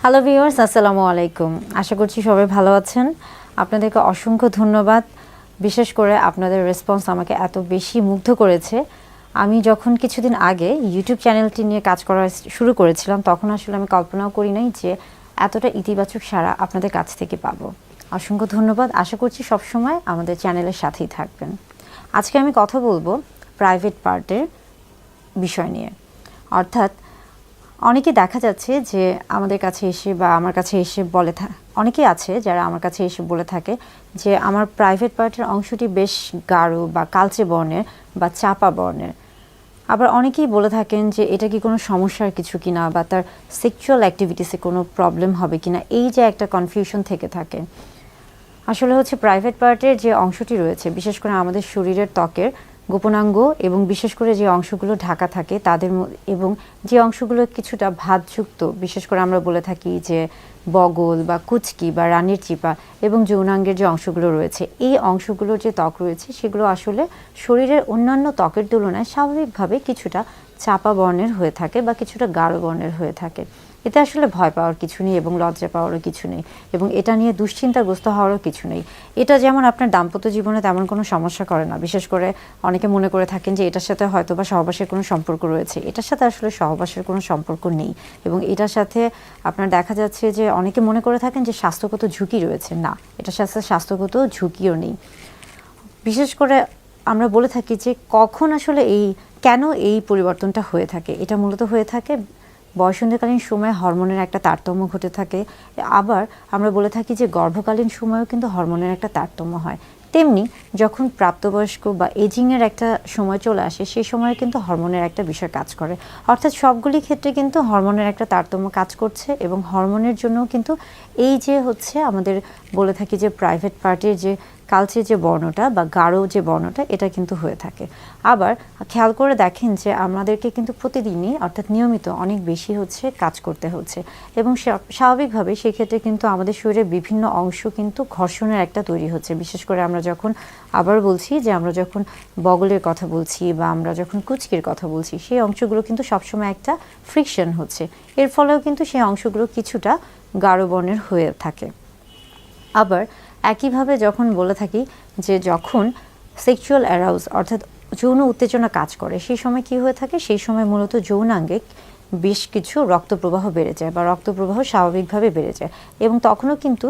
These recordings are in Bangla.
হ্যালো ভিউয়ার্স, আসসালামু আলাইকুম। আশা করছি সবাই ভালো আছেন। আপনাদেরকে অসংখ্য ধন্যবাদ। বিশেষ করে আপনাদের রেসপন্স আমাকে এত বেশি মুগ্ধ করেছে। আমি যখন কিছুদিন আগে ইউটিউব চ্যানেলটি নিয়ে কাজ করা শুরু করেছিলাম, তখন আসলে আমি কল্পনাও করি নাই যে এতটা ইতিবাচক সাড়া আপনাদের কাছ থেকে পাবো। অসংখ্য ধন্যবাদ। আশা করছি সবসময় আমাদের চ্যানেলের সাথেই থাকবেন। আজকে আমি কথা বলবো প্রাইভেট পার্টের বিষয় নিয়ে। অর্থাৎ অনেকে দেখা যাচ্ছে যে আমাদের কাছে এসে বা আমার কাছে এসে অনেকেই আছে যারা আমার কাছে এসে বলে থাকে যে আমার প্রাইভেট পার্টের অংশটি বেশ গাঢ় বা কালচে বর্ণের বা চাপা বর্ণের। আবার অনেকেই বলে থাকেন যে এটা কি কোনো সমস্যার কিছু কিনা বা তার সেক্সুয়াল অ্যাক্টিভিটিসে কোনো প্রবলেম হবে কিনা, এই যে একটা কনফিউশন থেকে থাকে। আসলে হচ্ছে প্রাইভেট পার্টের যে অংশটি রয়েছে, বিশেষ করে আমাদের শরীরের ত্বকের গোপনাঙ্গ এবং বিশেষ করে যে অংশগুলো ঢাকা থাকে তাদের এবং যে অংশগুলো কিছুটা ভাঁজযুক্ত, বিশেষ করে আমরা বলে থাকি যে বগল বা কুচকি বা রানীর চিপা এবং যৌনাঙ্গের যে অংশগুলো রয়েছে, এই অংশগুলোর যে ত্বক রয়েছে সেগুলো আসলে শরীরের অন্যান্য ত্বকের তুলনায় স্বাভাবিকভাবে কিছুটা চাপা বর্ণের হয়ে থাকে বা কিছুটা গাঢ় বর্ণের হয়ে থাকে। এতে আসলে ভয় পাওয়ার কিছু নেই এবং লজ্জা পাওয়ারও কিছু নেই এবং এটা নিয়ে দুশ্চিন্তাগ্রস্ত হওয়ারও কিছু নেই। এটা যেমন আপনার দাম্পত্য জীবনে তেমন কোনো সমস্যা করে না। বিশেষ করে অনেকে মনে করে থাকেন যে এটার সাথে হয়তো বা সহবাসের কোনো সম্পর্ক রয়েছে। এটার সাথে আসলে সহবাসের কোনো সম্পর্ক নেই এবং এটার সাথে আপনার দেখা যাচ্ছে যে অনেকে মনে করে থাকেন যে স্বাস্থ্যগত ঝুঁকি রয়েছে। না, এটার সাথে স্বাস্থ্যগত ঝুঁকিও নেই। বিশেষ করে আমরা বলে থাকি যে কখন আসলে কেন এই পরিবর্তনটা হয়ে থাকে। এটা মূলত হয়ে থাকে বয়সন্ধিকালীন সময়ে হরমোনের একটা তারতম্য ঘটে থাকে। আবার আমরা বলে থাকি যে গর্ভকালীন সময়েও কিন্তু হরমোনের একটা তারতম্য হয়। তেমনি যখন প্রাপ্তবয়স্ক বা এজিংয়ের একটা সময় চলে আসে, সেই সময়ে কিন্তু হরমোনের একটা বিষয় কাজ করে। অর্থাৎ সবগুলি ক্ষেত্রে কিন্তু হরমোনের একটা তারতম্য কাজ করছে এবং হরমোনের জন্যও কিন্তু এই যে হচ্ছে আমাদের বলে থাকি যে প্রাইভেট পার্টের যে কালচে যে বর্ণটা বা গাঢ় যে বর্ণটা, এটা কিন্তু হয়ে থাকে। আবার খেয়াল করে দেখেন যে আমাদেরকে কিন্তু প্রতিদিনই অর্থাৎ নিয়মিত অনেক বেশি হচ্ছে কাজ করতে হচ্ছে এবং স্বাভাবিকভাবে সেক্ষেত্রে কিন্তু আমাদের শরীরের বিভিন্ন অংশ কিন্তু ঘর্ষণের একটা তৈরি হচ্ছে। বিশেষ করে আমরা যখন আবার বলছি যে আমরা যখন বগলের কথা বলছি বা আমরা যখন কুচকির কথা বলছি, সেই অংশগুলো কিন্তু সবসময় একটা ফ্রিকশন হচ্ছে। এর ফলেও কিন্তু সেই অংশগুলো কিছুটা গাঢ় বর্ণের হয়ে থাকে। আবার একইভাবে যখন বলে থাকি যে যখন সেক্সুয়াল অ্যারাউজ অর্থাৎ যৌন উত্তেজনা কাজ করে, সেই সময় কি হয়ে থাকে, সেই সময় মূলত যৌনাঙ্গে বেশ কিছু রক্তপ্রবাহ বেড়ে যায় বা রক্তপ্রবাহ স্বাভাবিকভাবে বেড়ে যায় এবং তখনও কিন্তু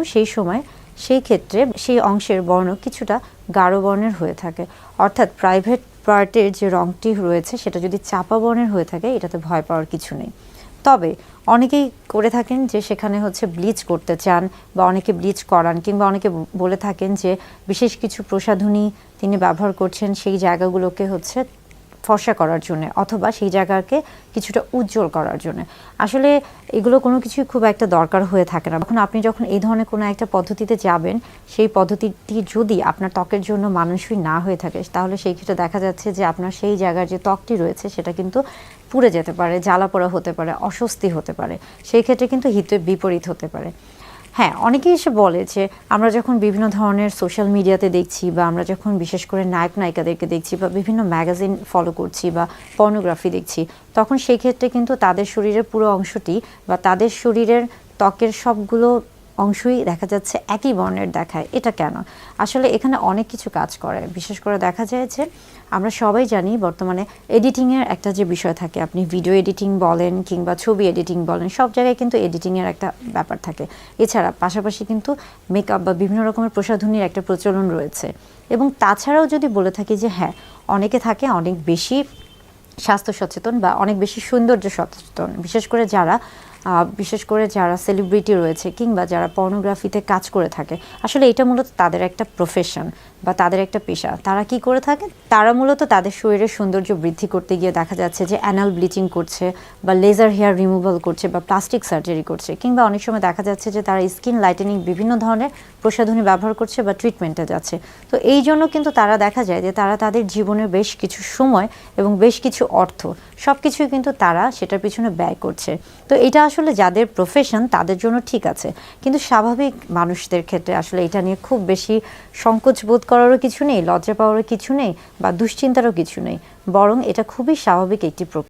সেই ক্ষেত্রে সেই অংশের বর্ণ কিছুটা গাঢ় বর্ণের হয়ে থাকে। অর্থাৎ প্রাইভেট পার্টের যে রঙটি রয়েছে সেটা যদি চাপা বর্ণের হয়ে থাকে, এটাতে ভয় পাওয়ার কিছু নেই। তবে অনেকেই করে থাকেন যে সেখানে হচ্ছে ব্লিচ করতে চান বা অনেকে ব্লিচ করান, কিংবা অনেকে বলে থাকেন যে বিশেষ কিছু প্রসাধনী তিনি ব্যবহার করছেন সেই জায়গাগুলোকে হচ্ছে ফর্সা করার জন্য অথবা সেই জায়গাকে কিছুটা উজ্জ্বল করার জন্য। আসলে এগুলো কোনো কিছুই খুব একটা দরকার হয়ে থাকে না। যখন এই ধরনের কোনো একটা পদ্ধতিতে যাবেন, সেই পদ্ধতিটি যদি আপনার ত্বকের জন্য মানানসই না হয়ে থাকে, তাহলে সেই ক্ষেত্রে দেখা যাচ্ছে যে আপনার সেই জায়গার যে ত্বকটি রয়েছে সেটা কিন্তু পুড়ে যেতে পারে, জ্বালা পোড়া হতে পারে, অস্বস্তি হতে পারে। সেই ক্ষেত্রে কিন্তু হিতের বিপরীত হতে পারে। হ্যাঁ, অনেকেই এসে বলে যে আমরা যখন বিভিন্ন ধরনের সোশ্যাল মিডিয়াতে দেখছি বা আমরা যখন বিশেষ করে নায়ক নায়িকাদেরকে দেখছি বা বিভিন্ন ম্যাগাজিন ফলো করছি বা পর্নোগ্রাফি দেখছি, তখন সেই ক্ষেত্রে কিন্তু তাদের শরীরের পুরো অংশটি বা তাদের শরীরের ত্বকের সবগুলো অংশই দেখা যাচ্ছে একই বর্ণের দেখায়। এটা কেন? আসলে এখানে অনেক কিছু কাজ করে। বিশেষ করে দেখা যায় যে আমরা সবাই জানি বর্তমানে এডিটিংয়ের একটা যে বিষয় থাকে, আপনি ভিডিও এডিটিং বলেন কিংবা ছবি এডিটিং বলেন, সব জায়গায় কিন্তু এডিটিংয়ের একটা ব্যাপার থাকে। এছাড়া পাশাপাশি কিন্তু মেকআপ বা বিভিন্ন রকমের প্রসাধনীর একটা প্রচলন রয়েছে। এবং তাছাড়াও যদি বলে থাকি যে হ্যাঁ, অনেকে থাকে অনেক বেশি স্বাস্থ্য সচেতন বা অনেক বেশি সৌন্দর্য সচেতন, বিশেষ করে যারা সেলিব্রিটি রয়েছে কিংবা যারা পর্নোগ্রাফিতে কাজ করে থাকে। আসলে এটা মূলত তাদের একটা প্রফেশন বা তাদের একটা পেশা। তারা কি করে থাকে? তারা মূলত তাদের শরীরের সৌন্দর্য বৃদ্ধি করতে গিয়ে দেখা যাচ্ছে যে অ্যানাল ব্লিচিং করছে বা লেজার হেয়ার রিমুভাল করছে বা প্লাস্টিক সার্জারি করছে, কিংবা অনেক সময় দেখা যাচ্ছে যে তারা স্কিন লাইটেনিং বিভিন্ন ধরনের প্রসাধনী ব্যবহার করছে বা ট্রিটমেন্টে যাচ্ছে। তো এই জন্য কিন্তু তারা দেখা যায় যে তারা তাদের জীবনের বেশ কিছু সময় এবং বেশ কিছু অর্থ সব কিছুই কিন্তু তারা সেটার পিছনে ব্যয় করছে। তো এটা আসলে যাদের প্রফেশন তাদের জন্য ঠিক আছে, কিন্তু স্বাভাবিক মানুষদের ক্ষেত্রে আসলে এটা নিয়ে খুব বেশি সংকোচ বোধ করারও কিছু নেই, লজ্জা পাওয়ারও কিছু নেই বা দুশ্চিন্তারও কিছু নেই, বরং এটা খুবই স্বাভাবিক একটি প্রক্রিয়া।